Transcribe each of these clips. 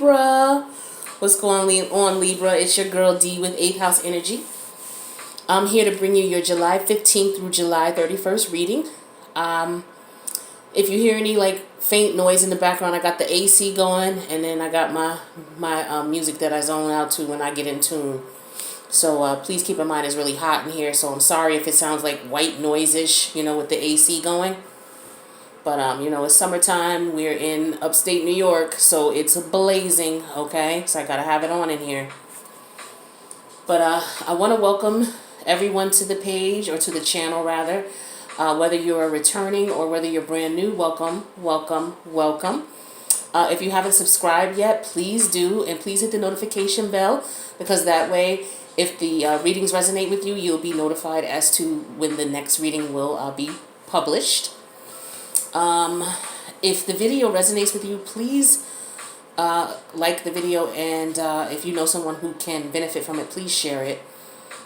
Libra. What's going on, Libra? It's your girl D with 8th House Energy. I'm here to bring you your July 15th through July 31st reading. If you hear any like faint noise in the background, I got the AC going, and then I got my music that I zone out to when I get in tune. So please keep in mind it's really hot in here, so I'm sorry if it sounds like white noise-ish, with the AC going. But, it's summertime. We're in upstate New York, so it's blazing, okay? So I got to have it on in here. But I want to welcome everyone to the page, or to the channel, rather. Whether you're returning or whether you're brand new, welcome, welcome, welcome. If you haven't subscribed yet, please do. And please hit the notification bell, because that way, if the readings resonate with you, you'll be notified as to when the next reading will be published. If the video resonates with you, please like the video, and if you know someone who can benefit from it, please share it.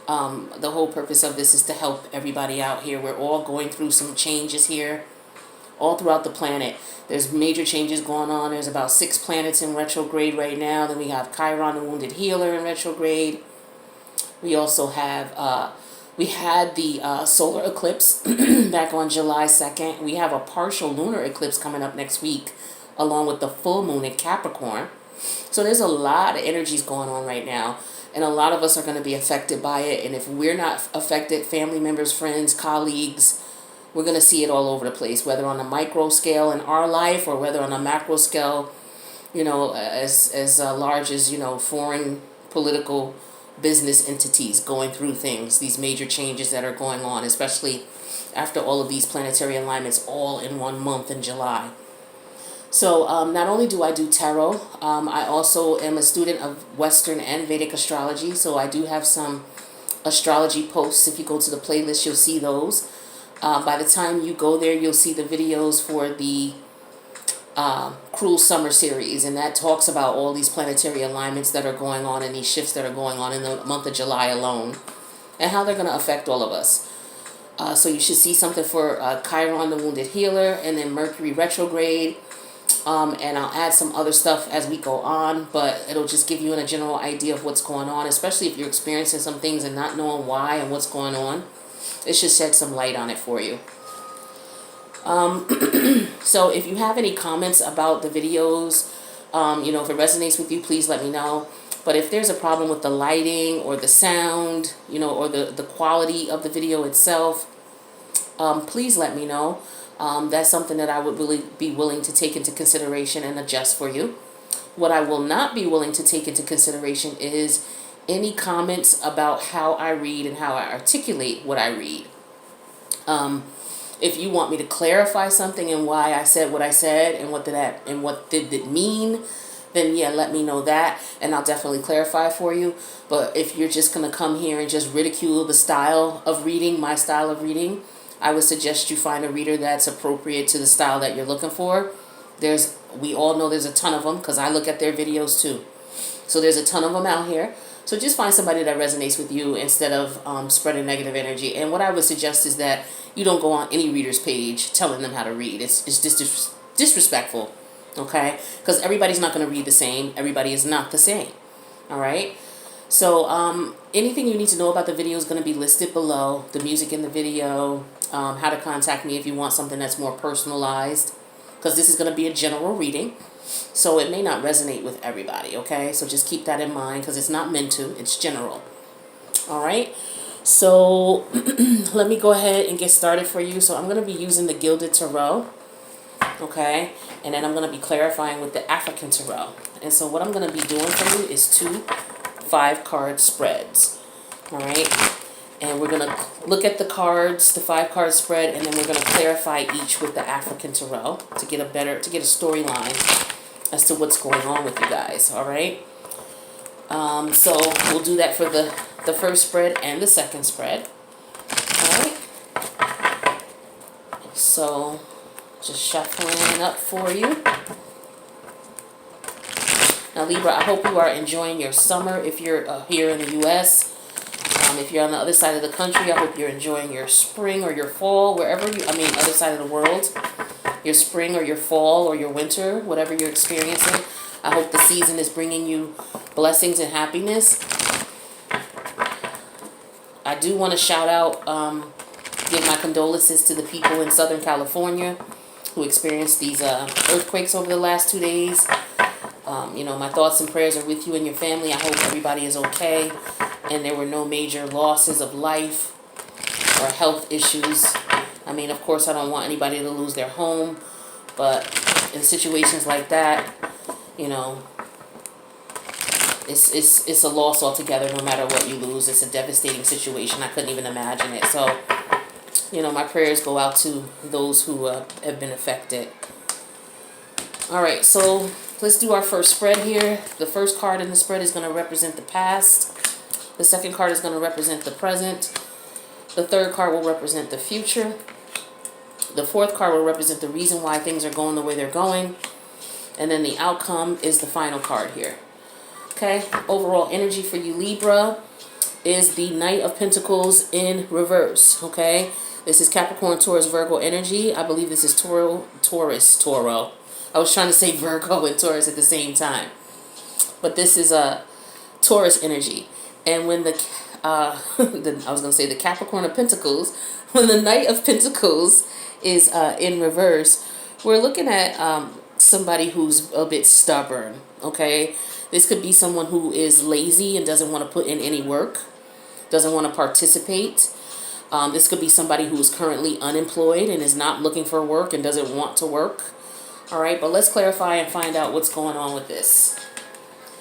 The whole purpose of this is to help everybody out here. We're all going through some changes here all throughout the planet. There's major changes going on. There's about 6 planets in retrograde right now. Then we have Chiron, the Wounded Healer, in retrograde. We also have we had the solar eclipse back on July 2nd. We have a partial lunar eclipse coming up next week, along with the full moon in Capricorn. So there's a lot of energies going on right now, and a lot of us are going to be affected by it. And if we're not affected, family members, friends, colleagues, we're going to see it all over the place, whether on a micro scale in our life, or whether on a macro scale, as large as, foreign political business entities going through things, these major changes that are going on, especially after all of these planetary alignments all in 1 month in July. So not only do I do tarot, I also am a student of Western and Vedic astrology. So I do have some astrology posts. If you go to the playlist, you'll see those. By the time you go there, you'll see the videos for the Cruel Summer series, and that talks about all these planetary alignments that are going on, and these shifts that are going on in the month of July alone, and how they're going to affect all of us. So you should see something for Chiron, the Wounded Healer, and then Mercury retrograde, and I'll add some other stuff as we go on, but it'll just give you a general idea of what's going on, especially if you're experiencing some things and not knowing why and what's going on. It should shed some light on it for you. So if you have any comments about the videos, if it resonates with you, please let me know. But if there's a problem with the lighting or the sound, or the quality of the video itself, please let me know. That's something that I would really be willing to take into consideration and adjust for you. What I will not be willing to take into consideration is any comments about how I read and how I articulate what I read. If you want me to clarify something and why I said what I said and what did it mean, then yeah, let me know that, and I'll definitely clarify for you. But if you're just going to come here and just ridicule the style of reading, my style of reading, I would suggest you find a reader that's appropriate to the style that you're looking for. We all know there's a ton of them, because I look at their videos too. So there's a ton of them out here. So just find somebody that resonates with you instead of spreading negative energy. And what I would suggest is that you don't go on any reader's page telling them how to read. It's disrespectful, okay? Because everybody's not going to read the same. Everybody is not the same, all right? So anything you need to know about the video is going to be listed below. The music in the video, how to contact me if you want something that's more personalized, because this is going to be a general reading. So it may not resonate with everybody, okay? So just keep that in mind, because it's not meant to. It's general. All right? So let me go ahead and get started for you. So I'm going to be using the Gilded Tarot, okay? And then I'm going to be clarifying with the African Tarot. And so what I'm going to be doing for you is 2 5-card spreads, all right? And we're going to look at the cards, the 5-card spread, and then we're going to clarify each with the African Tarot to get a storyline as to what's going on with you guys, all right? So we'll do that for the first spread and the second spread, all right? So just shuffling up for you. Now, Libra, I hope you are enjoying your summer if you're here in the U.S. If you're on the other side of the country, I hope you're enjoying your spring or your fall, other side of the world, your spring or your fall or your winter, whatever you're experiencing. I hope the season is bringing you blessings and happiness. I do want to shout out, give my condolences to the people in Southern California who experienced these earthquakes over the last 2 days. You know, my thoughts and prayers are with you and your family. I hope everybody is okay and there were no major losses of life or health issues. I mean, of course, I don't want anybody to lose their home, but in situations like that, you know, it's a loss altogether no matter what you lose. It's a devastating situation. I couldn't even imagine it. So, you know, my prayers go out to those who have been affected. All right, so let's do our first spread here. The first card in the spread is going to represent the past. The second card is going to represent the present. The third card will represent the future. The fourth card will represent the reason why things are going the way they're going. And then the outcome is the final card here. Okay, overall energy for you, Libra, is the Knight of Pentacles in reverse. Okay, this is Capricorn, Taurus, Virgo energy. I believe this is Toro. I was trying to say Virgo and Taurus at the same time. But this is a Taurus energy. And when I was going to say the Capricorn of Pentacles, when the Knight of Pentacles is in reverse, we're looking at somebody who's a bit stubborn, okay? This could be someone who is lazy and doesn't want to put in any work, doesn't want to participate. This could be somebody who is currently unemployed and is not looking for work and doesn't want to work. All right, but let's clarify and find out what's going on with this.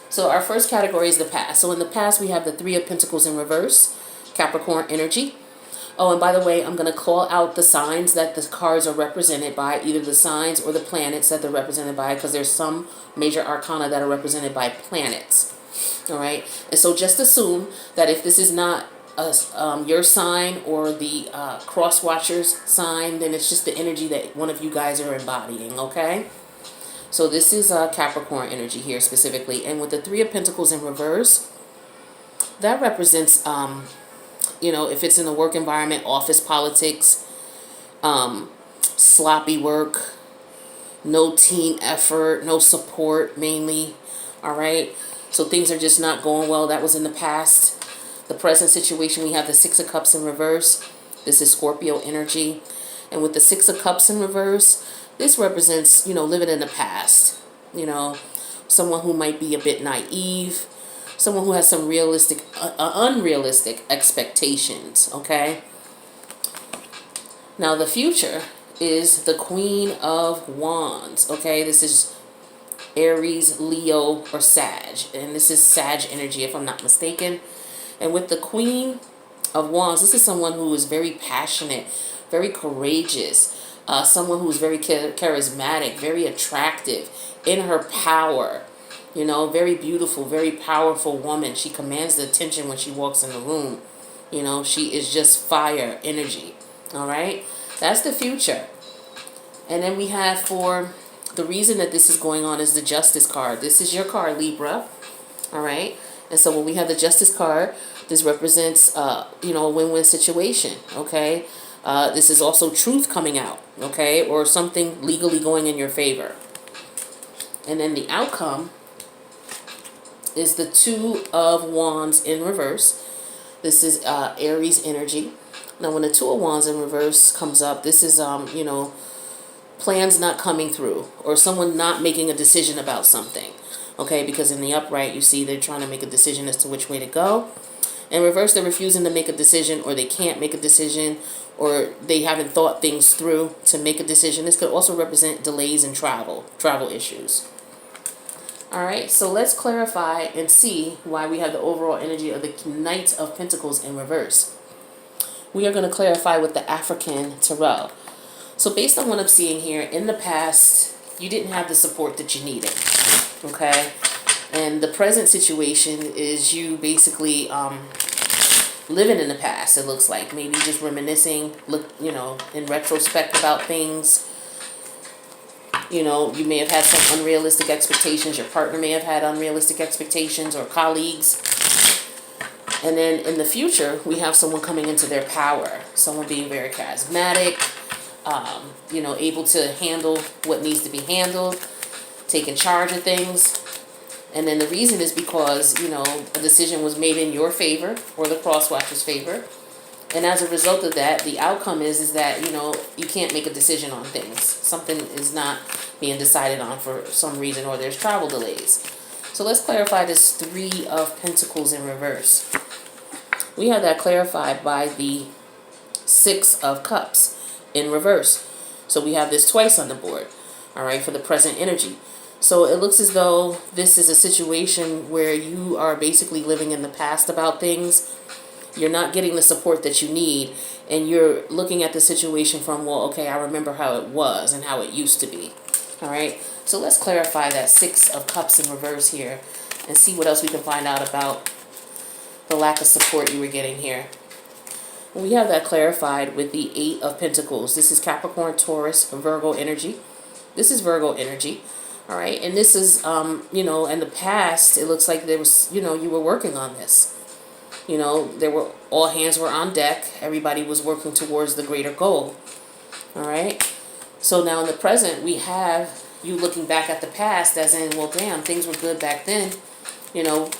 So our first category is the past. So in the past, we have the Three of Pentacles in reverse, Capricorn energy. Oh, and by the way, I'm going to call out the signs that the cards are represented by, either the signs or the planets that they're represented by, because there's some major arcana that are represented by planets. All right, and so just assume that if this is not your sign or the cross watcher's sign, then it's just the energy that one of you guys are embodying, okay? So this is Capricorn energy here specifically. And with the Three of Pentacles in reverse, that represents, you know, if it's in the work environment, office politics, sloppy work, no team effort, no support mainly, all right? So things are just not going well. That was in the past. The present situation, we have the Six of Cups in reverse. This is Scorpio energy. And with the Six of Cups in reverse, this represents, you know, living in the past. You know, someone who might be a bit naive, someone who has some unrealistic expectations, okay? Now the future is the Queen of Wands, okay? This is Aries, Leo, or Sag. And this is Sag energy, if I'm not mistaken. And with the Queen of Wands, this is someone who is very passionate, very courageous, someone who is very charismatic, very attractive, in her power, you know, very beautiful, very powerful woman. She commands the attention when she walks in the room. You know, she is just fire energy, all right? That's the future. And then we have, for the reason that this is going on, is the Justice card. This is your card, Libra, all right? And so when we have the Justice card, this represents, you know, a win-win situation, okay? This is also truth coming out, okay? Or something legally going in your favor. And then the outcome is the Two of Wands in reverse. This is Aries energy. Now, when the Two of Wands in reverse comes up, this is, you know, plans not coming through, or someone not making a decision about something. Okay, because in the upright, you see they're trying to make a decision as to which way to go. In reverse, they're refusing to make a decision, or they can't make a decision, or they haven't thought things through to make a decision. This could also represent delays in travel issues. All right, so let's clarify and see why we have the overall energy of the Knight of Pentacles in reverse. We are going to clarify with the African Tarot. So based on what I'm seeing here, in the past, you didn't have the support that you needed. Okay, and the present situation is you basically living in the past. It looks like maybe just reminiscing, you know, in retrospect about things. You know, you may have had some unrealistic expectations. Your partner may have had unrealistic expectations, or colleagues. And then in the future, we have someone coming into their power. Someone being very charismatic, you know, able to handle what needs to be handled, taking charge of things. And then the reason is because, you know, a decision was made in your favor or the cross watcher's favor. And as a result of that, the outcome is that, you know, you can't make a decision on things. Something is not being decided on for some reason, or there's travel delays. So let's clarify this 3 of Pentacles in reverse. We have that clarified by the 6 of Cups in reverse. So we have this twice on the board, all right, for the present energy. So it looks as though this is a situation where you are basically living in the past about things. You're not getting the support that you need, and you're looking at the situation from, well, okay, I remember how it was and how it used to be. All right, so let's clarify that 6 of Cups in reverse here and see what else we can find out about the lack of support you were getting here. We have that clarified with the 8 of Pentacles. This is Capricorn, Taurus, Virgo energy. This is Virgo energy. All right, and this is, you know, in the past, it looks like there was, you know, you were working on this. You know, all hands were on deck. Everybody was working towards the greater goal. All right. So now in the present, we have you looking back at the past as in, well, damn, things were good back then. You know,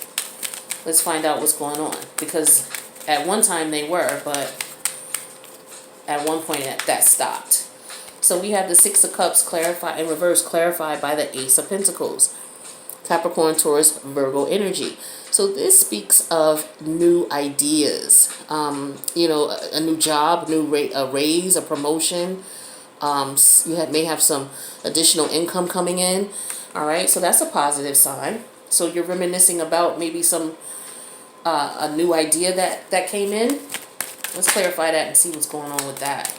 let's find out what's going on. Because at one time they were, but at one point that stopped. So we have the 6 of Cups clarified in reverse, clarified by the Ace of Pentacles. Capricorn, Taurus, Virgo energy. So this speaks of new ideas, you know, a new job, a raise, a promotion. You may have some additional income coming in. All right, so that's a positive sign. So you're reminiscing about maybe some a new idea that came in. Let's clarify that and see what's going on with that.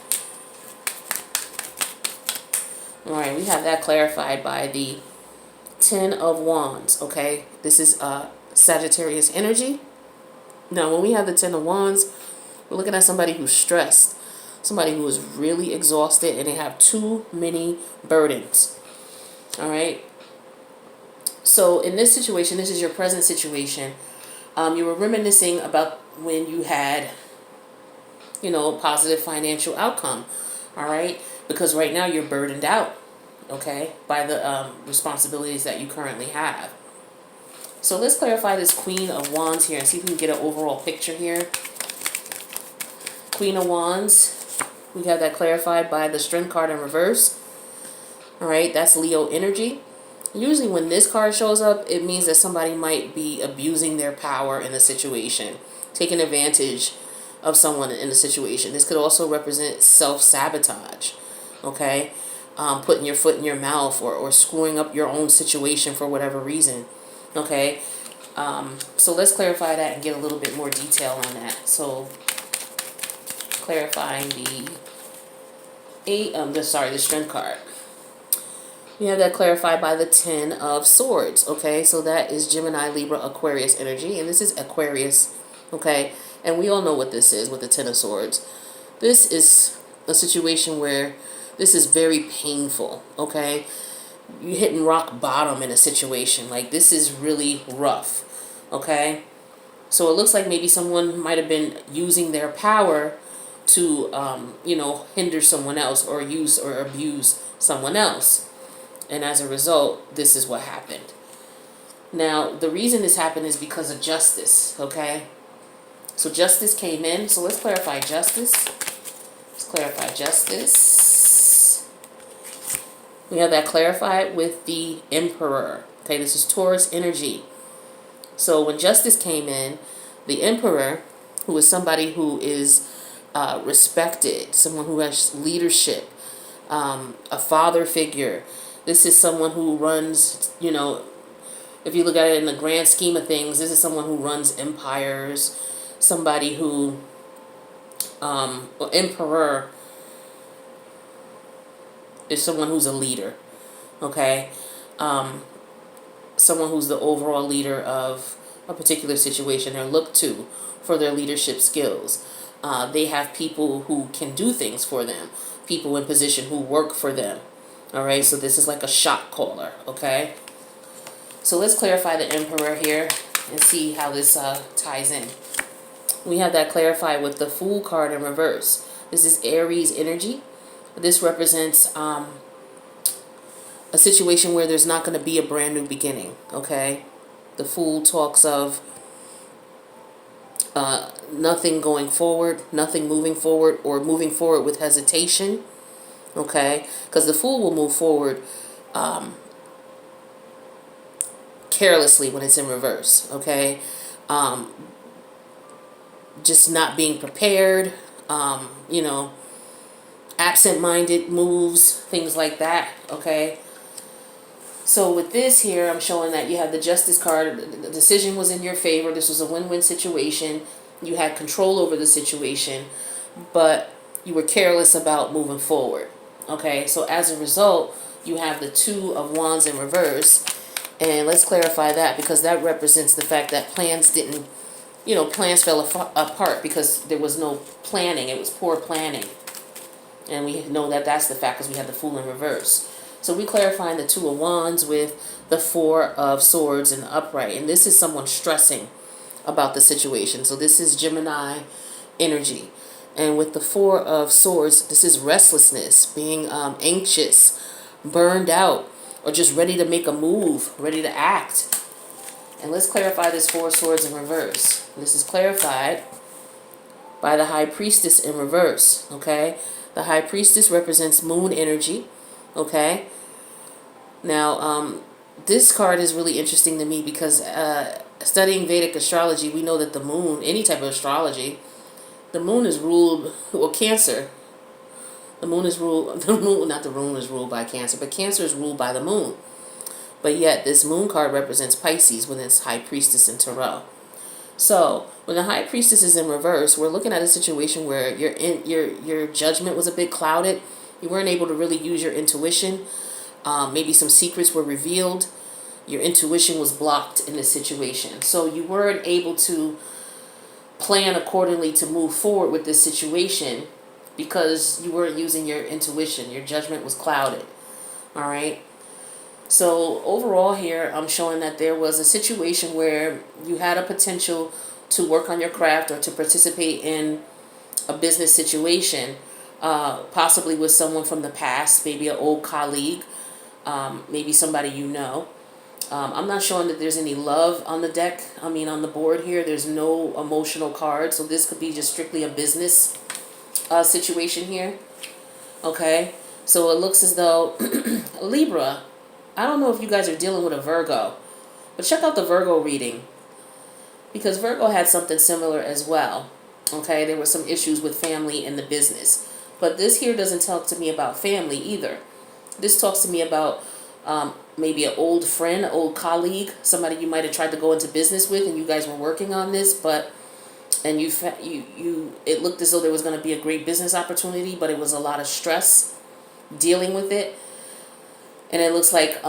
All right, we have that clarified by the 10 of Wands, okay? This is Sagittarius energy. Now, when we have the 10 of Wands, we're looking at somebody who's stressed, somebody who is really exhausted, and they have too many burdens, all right? So in this situation, this is your present situation. You were reminiscing about when you had, you know, a positive financial outcome, all right? Because right now you're burdened out, okay, by the responsibilities that you currently have. So let's clarify this Queen of Wands here and see if we can get an overall picture here. Queen of Wands, we have that clarified by the Strength card in reverse. All right, that's Leo energy. Usually when this card shows up, it means that somebody might be abusing their power in a situation, taking advantage of someone in a situation. This could also represent self-sabotage, okay? Putting your foot in your mouth or screwing up your own situation for whatever reason, okay? So let's clarify that and get a little bit more detail on that. So clarifying the Strength card. We have that clarified by the 10 of Swords, okay? So that is Gemini, Libra, Aquarius energy, and this is Aquarius, okay? And we all know what this is with the 10 of Swords. This is a situation where this is very painful, okay? You're hitting rock bottom in a situation. Like, this is really rough, okay? So it looks like maybe someone might have been using their power to, you know, hinder someone else or use or abuse someone else. And as a result, this is what happened. Now, the reason this happened is because of justice, okay? So justice came in. So let's clarify justice. Let's clarify justice. We have that clarified with the Emperor. Okay, this is Taurus energy. So when justice came in, the Emperor, who is somebody who is respected, someone who has leadership, a father figure. This is someone who runs, you know, if you look at it in the grand scheme of things, this is someone who runs empires, somebody who, Emperor is someone who's a leader, okay? Someone who's the overall leader of a particular situation. They're looked to for their leadership skills. They have people who can do things for them, people in position who work for them. All right, so this is like a shot caller, okay? So let's clarify the Emperor here and see how this ties in. We have that clarified with the Fool card in reverse. This is Aries energy. This represents a situation where there's not going to be a brand new beginning, okay? The Fool talks of nothing going forward, nothing moving forward, or moving forward with hesitation. Okay, because the Fool will move forward carelessly when it's in reverse. Okay, just not being prepared. You know, absent-minded moves, things like that. Okay. So with this here, I'm showing that you have the Justice card. The decision was in your favor. This was a win-win situation. You had control over the situation, but you were careless about moving forward. Okay, so as a result, you have the Two of Wands in reverse. And let's clarify that, because that represents the fact that plans didn't, plans fell apart because there was no planning. It was poor planning. And we know that that's the fact because we have the Fool in reverse. So we clarifying the Two of Wands with the Four of Swords in the upright. And this is someone stressing about the situation. So this is Gemini energy. And with the Four of Swords, this is restlessness, being anxious, burned out, or just ready to make a move, ready to act. And let's clarify this Four of Swords in reverse. This is clarified by the High Priestess in reverse, okay? The High Priestess represents moon energy, okay? Now, this card is really interesting to me because studying Vedic astrology, we know that the moon, any type of astrology, the moon is ruled, well, Cancer. The moon is ruled, not the moon is ruled by Cancer, but Cancer is ruled by the moon. But yet, this moon card represents Pisces when it's High Priestess in Tarot. So, when the High Priestess is in reverse, we're looking at a situation where your judgment was a bit clouded. You weren't able to really use your intuition. Maybe some secrets were revealed. Your intuition was blocked in this situation. So you weren't able to plan accordingly to move forward with this situation because you weren't using your intuition. Your judgment was clouded. All right. So overall here, I'm showing that there was a situation where you had a potential to work on your craft or to participate in a business situation, possibly with someone from the past, maybe an old colleague, maybe somebody you know. I'm not showing that there's any love on the deck. I mean, on the board here, there's no emotional card. So this could be just strictly a business situation here. Okay. So it looks as though Libra, I don't know if you guys are dealing with a Virgo, but check out the Virgo reading, because Virgo had something similar as well. Okay, there were some issues with family and the business, but this here doesn't talk to me about family either. This talks to me about maybe an old friend, an old colleague, somebody you might have tried to go into business with, and you guys were working on this, and it looked as though there was going to be a great business opportunity, but it was a lot of stress dealing with it. And it looks like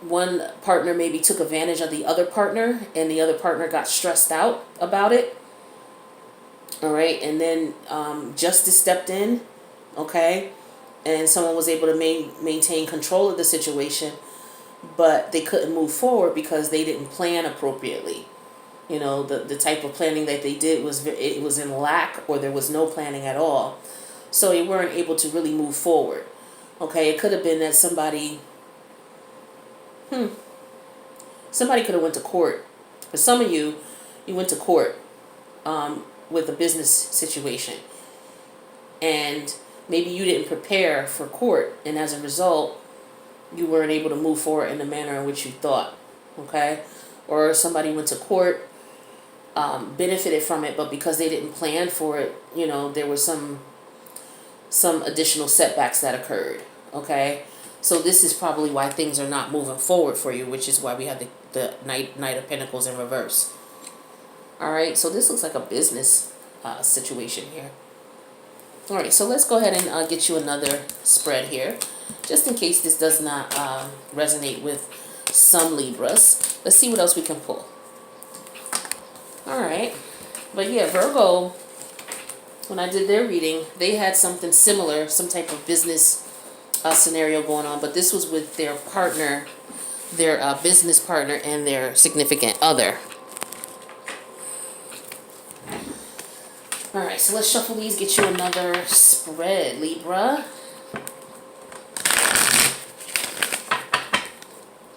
one partner maybe took advantage of the other partner, and the other partner got stressed out about it. All right. And then justice stepped in. Okay. And someone was able to maintain control of the situation, but they couldn't move forward because they didn't plan appropriately. You know, the type of planning that they did was in lack, or there was no planning at all. So they weren't able to really move forward. Okay, it could have been that somebody could have went to court. For some of you, you went to court with a business situation, and maybe you didn't prepare for court, and as a result, you weren't able to move forward in the manner in which you thought. Okay, or somebody went to court, benefited from it, but because they didn't plan for it, there was some additional setbacks that occurred. Okay, so this is probably why things are not moving forward for you, which is why we have the Knight of Pentacles in reverse. All right, so this looks like a business situation here. All right, so let's go ahead and get you another spread here, just in case this does not resonate with some Libras. Let's see what else we can pull. All right, but yeah, Virgo, when I did their reading, they had something similar, some type of business scenario going on, but this was with their partner, their business partner, and their significant other. All right, so let's shuffle these, get you another spread, Libra.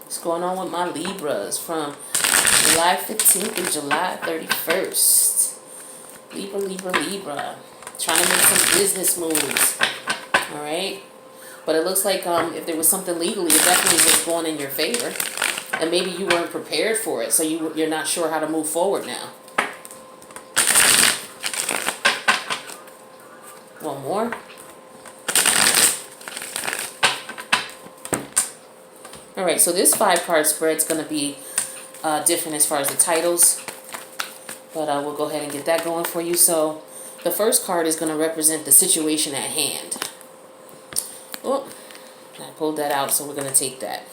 What's going on with my Libras? From July 15th through July 31st. Libra, Libra, Libra. Trying to make some business moves. Alright? But it looks like if there was something legally, it definitely was going in your favor. And maybe you weren't prepared for it, so you're not sure how to move forward now. One more. Alright, so this 5-card spread is going to be different as far as the titles. But we'll go ahead and get that going for you. So the first card is going to represent the situation at hand. Oh, I pulled that out, so we're going to take that.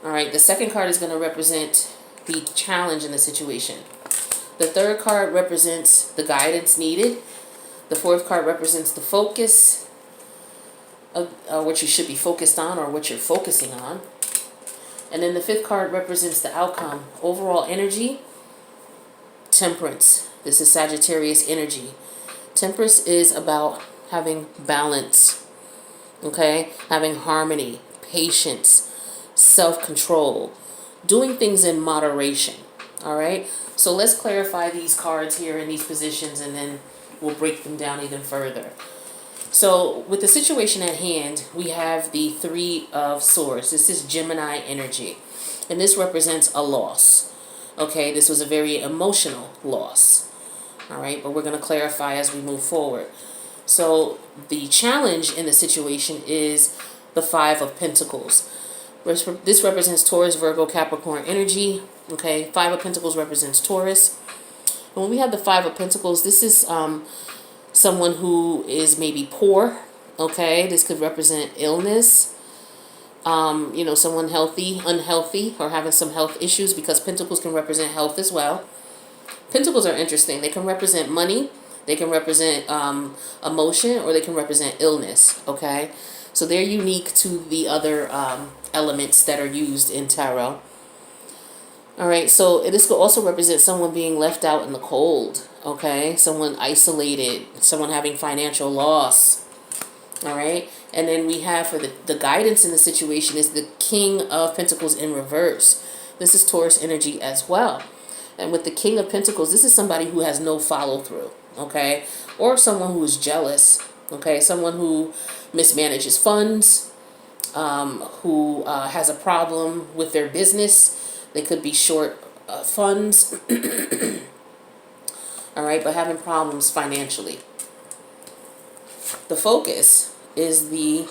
Alright, the second card is going to represent the challenge in the situation. The third card represents the guidance needed. The fourth card represents the focus of what you should be focused on or what you're focusing on. And then the fifth card represents the outcome. Overall energy, Temperance. This is Sagittarius energy. Temperance is about having balance, okay? Having harmony, patience, self-control, doing things in moderation, all right? So let's clarify these cards here in these positions, and then we'll break them down even further. So with the situation at hand, we have the 3 of Swords. This is Gemini energy, and this represents a loss. Okay, this was a very emotional loss. All right, but we're going to clarify as we move forward. So the challenge in the situation is the 5 of Pentacles. This represents Taurus, Virgo, Capricorn energy. Okay, 5 of Pentacles represents Taurus. And when we have the 5 of Pentacles, this is someone who is maybe poor, okay? This could represent illness, someone unhealthy, or having some health issues, because Pentacles can represent health as well. Pentacles are interesting. They can represent money, they can represent emotion, or they can represent illness, okay? So they're unique to the other elements that are used in tarot. All right, so this could also represent someone being left out in the cold, okay? Someone isolated, someone having financial loss, all right? And then we have for the guidance in the situation is the King of Pentacles in reverse. This is Taurus energy as well. And with the King of Pentacles, this is somebody who has no follow-through, okay? Or someone who is jealous, okay? Someone who mismanages funds, who has a problem with their business. They could be short funds, all right, but having problems financially. The focus is the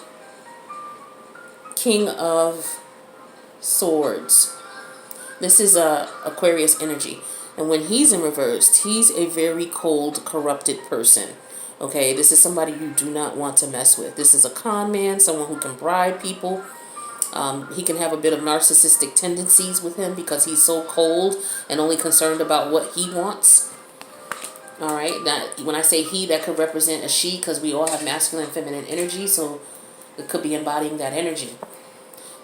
King of Swords. This is Aquarius energy. And when he's in reverse, he's a very cold, corrupted person. Okay, this is somebody you do not want to mess with. This is a con man, someone who can bribe people. He can have a bit of narcissistic tendencies with him because he's so cold and only concerned about what he wants. All right. Now, when I say he, that could represent a she, because we all have masculine and feminine energy. So it could be embodying that energy.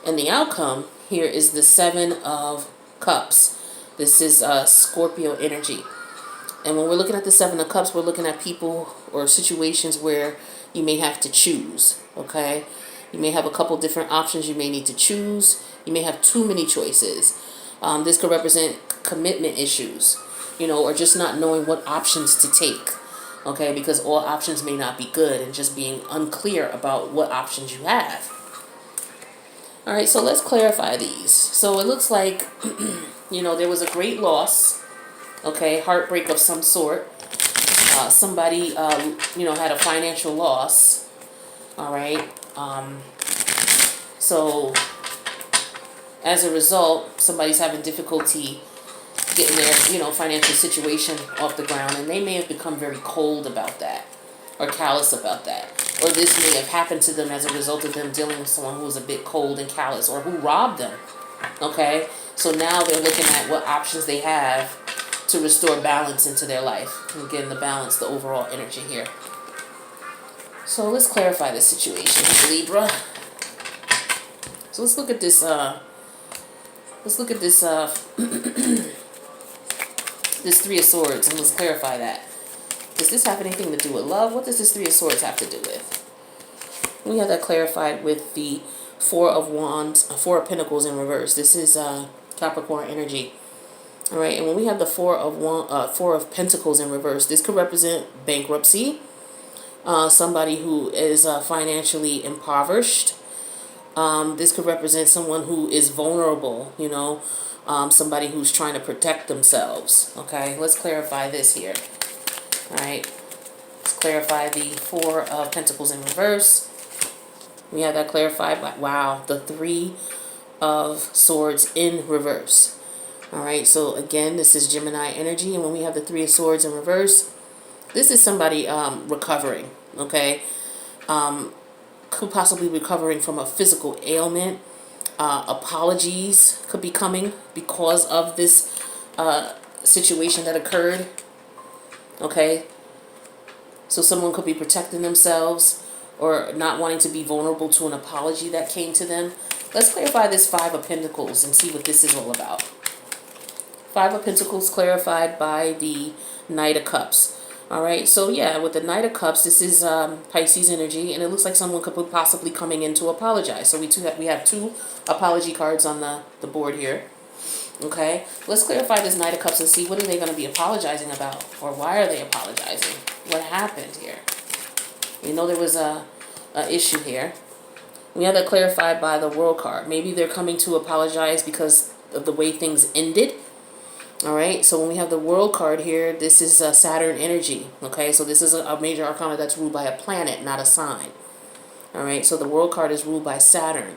And the outcome here is the 7 of Cups. This is Scorpio energy. And when we're looking at the 7 of Cups, we're looking at people or situations where you may have to choose. Okay. You may have a couple different options you may need to choose. You may have too many choices. This could represent commitment issues, or just not knowing what options to take, okay? Because all options may not be good, and just being unclear about what options you have. All right, so let's clarify these. So it looks like, there was a great loss, okay? Heartbreak of some sort. Somebody, had a financial loss, all right? So as a result, somebody's having difficulty getting their, financial situation off the ground, and they may have become very cold about that or callous about that. Or this may have happened to them as a result of them dealing with someone who was a bit cold and callous, or who robbed them, okay? So now they're looking at what options they have to restore balance into their life. And again, the balance, the overall energy here. So let's clarify this situation, Libra. So let's look at this, this 3 of Swords, and let's clarify that. Does this have anything to do with love? What does this 3 of Swords have to do with? We have that clarified with the 4 of Wands, 4 of Pentacles in reverse. This is Capricorn energy. All right, and when we have the Four of Pentacles in reverse, this could represent bankruptcy. Somebody who is financially impoverished. This could represent someone who is vulnerable, somebody who's trying to protect themselves. Okay, let's clarify this here. All right, let's clarify the Four of Pentacles in reverse. We have that clarified by, wow, the Three of Swords in reverse. All right, so again, this is Gemini energy, and when we have the Three of Swords in reverse, this is somebody recovering, okay? Could possibly be recovering from a physical ailment. Apologies could be coming because of this situation that occurred, okay? So someone could be protecting themselves or not wanting to be vulnerable to an apology that came to them. Let's clarify this Five of Pentacles and see what this is all about. Five of Pentacles clarified by the Knight of Cups. All right, so yeah, with the Knight of Cups, this is Pisces energy, and it looks like someone could be possibly coming in to apologize. So we have two apology cards on the board here. Okay, let's clarify this Knight of Cups and see what are they going to be apologizing about, or why are they apologizing? What happened here? We know there was a issue here. We have that clarified by the World card. Maybe they're coming to apologize because of the way things ended. All right, so when we have the World card here, this is Saturn energy. Okay, so this is a major arcana that's ruled by a planet, not a sign. All right, so the World card is ruled by Saturn.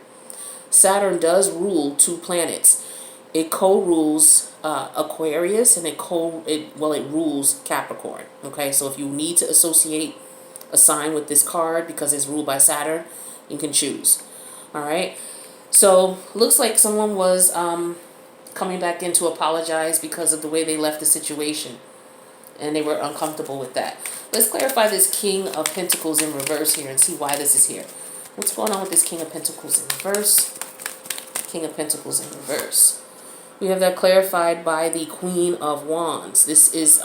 Saturn does rule two planets. It co-rules Aquarius, and it rules Capricorn. Okay, so if you need to associate a sign with this card because it's ruled by Saturn, you can choose. All right, so looks like someone was coming back in to apologize because of the way they left the situation, and they were uncomfortable with that. Let's clarify this King of Pentacles in reverse here and see why this is here. What's going on with this King of Pentacles in reverse? King of Pentacles in reverse. We have that clarified by the Queen of Wands. This is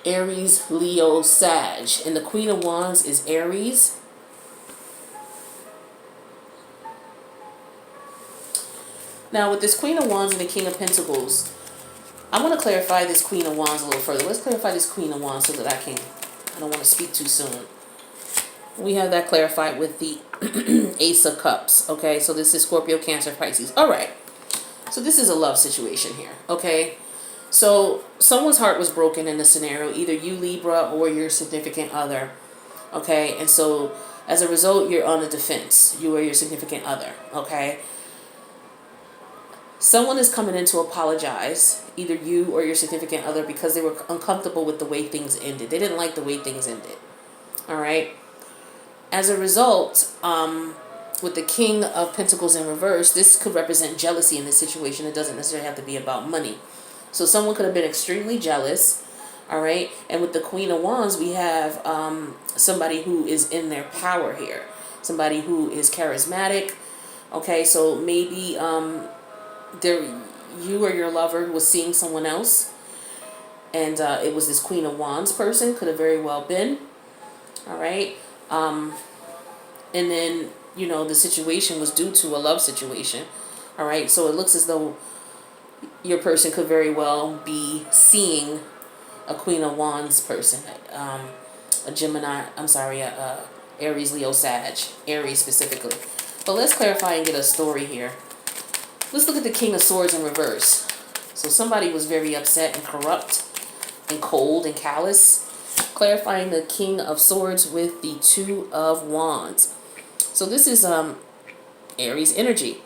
Aries, Leo, Sag, and the Queen of Wands is Aries. Now, with this Queen of Wands and the King of Pentacles, I want to clarify this Queen of Wands a little further. Let's clarify this Queen of Wands so that I don't want to speak too soon. We have that clarified with the Ace of Cups. Okay, so this is Scorpio, Cancer, Pisces. All right, so this is a love situation here. Okay, so someone's heart was broken in this scenario, either you, Libra, or your significant other. Okay, and so as a result, you're on the defense. You or your significant other. Okay. Someone is coming in to apologize, either you or your significant other, because they were uncomfortable with the way things ended. They didn't like the way things ended. All right. As a result, with the King of Pentacles in reverse, this could represent jealousy in this situation. It doesn't necessarily have to be about money. So someone could have been extremely jealous. All right. And with the Queen of Wands, we have somebody who is in their power here. Somebody who is charismatic. Okay. So maybe you or your lover was seeing someone else, and it was this Queen of Wands person. Could have very well been. All right. And then, the situation was due to a love situation. All right. So it looks as though your person could very well be seeing a Queen of Wands person, a Gemini, Aries, Leo, Sag, Aries specifically. But let's clarify and get a story here. Let's look at the King of Swords in reverse. So somebody was very upset and corrupt and cold and callous. Clarifying the King of Swords with the Two of Wands. So this is Aries energy.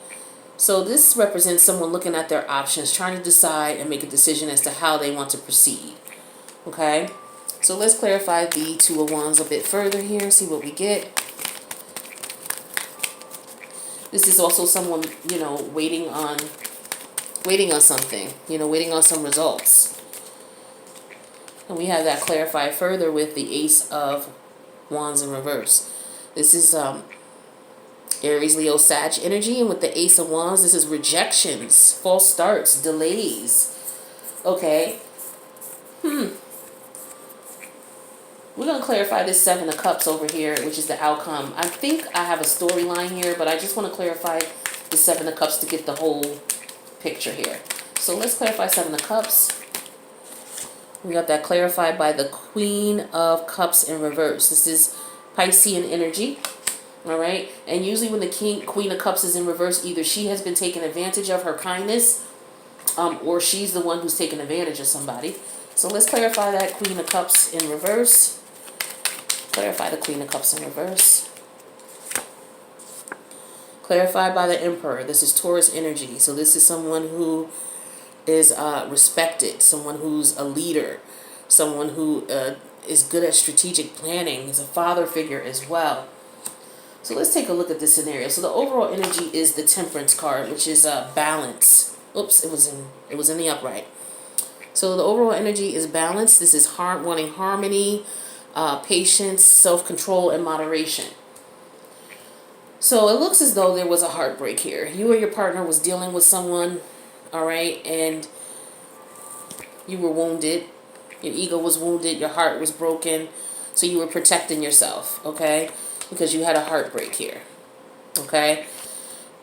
So this represents someone looking at their options, trying to decide and make a decision as to how they want to proceed. Okay? So let's clarify the Two of Wands a bit further here and see what we get. This is also someone, waiting on something, waiting on some results. And we have that clarified further with the Ace of Wands in reverse. This is Aries, Leo, Sag energy. And with the Ace of Wands, this is rejections, false starts, delays. Okay. We're going to clarify this Seven of Cups over here, which is the outcome. I think I have a storyline here, but I just want to clarify the Seven of Cups to get the whole picture here. So let's clarify Seven of Cups. We got that clarified by the Queen of Cups in reverse. This is Piscean energy. All right. And usually when the Queen of Cups is in reverse, either she has been taken advantage of, her kindness, or she's the one who's taken advantage of somebody. So let's clarify that Queen of Cups in reverse. Clarify the Queen of Cups in reverse. Clarified by the Emperor. This is Taurus energy. So this is someone who is respected, someone who's a leader, someone who is good at strategic planning, is a father figure as well. So let's take a look at this scenario. So the overall energy is the Temperance card, which is balance. Oops, it was in the upright. So the overall energy is balance. This is wanting harmony, patience, self-control, and moderation. So it looks as though there was a heartbreak here. You or your partner was dealing with someone, all right, and you were wounded. Your ego was wounded. Your heart was broken. So you were protecting yourself, okay, because you had a heartbreak here, okay?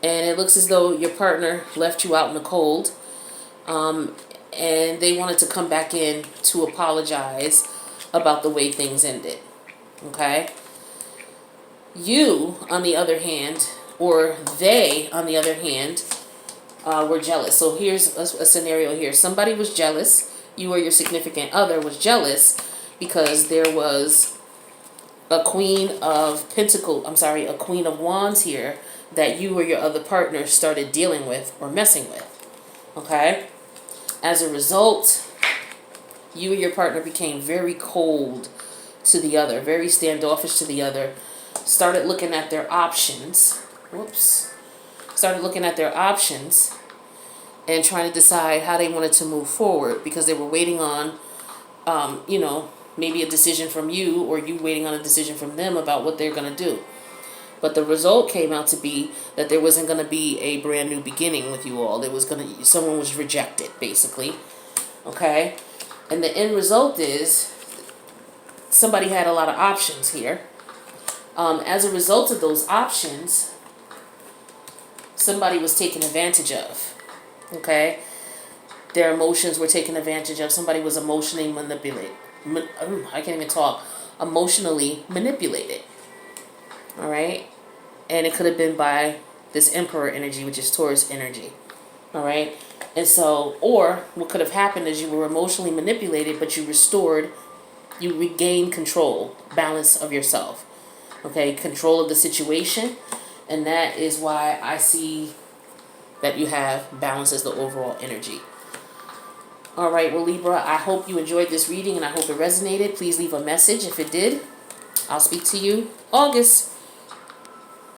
And it looks as though your partner left you out in the cold, and they wanted to come back in to apologize about the way things ended, okay? You, on the other hand, or they, on the other hand, were jealous. So here's a scenario here. Somebody was jealous. You or your significant other was jealous because there was a Queen of a Queen of Wands here that you or your other partner started dealing with or messing with, okay? As a result, you or your partner became very cold to the other, very standoffish to the other, started looking at their options, started looking at their options and trying to decide how they wanted to move forward because they were waiting on, maybe a decision from you or you waiting on a decision from them about what they're going to do. But the result came out to be that there wasn't going to be a brand new beginning with you all. Someone was rejected, basically, okay? And the end result is somebody had a lot of options here. As a result of those options, somebody was taken advantage of, okay? Their emotions were taken advantage of. Somebody was emotionally manipulated. I can't even talk. Emotionally manipulated, all right? And it could have been by this Emperor energy, which is Taurus energy, all right? And so, or what could have happened is you were emotionally manipulated, but you regained control, balance of yourself. Okay, control of the situation, and that is why I see that you have balance as the overall energy. All right, well, Libra, I hope you enjoyed this reading, and I hope it resonated. Please leave a message if it did. I'll speak to you August.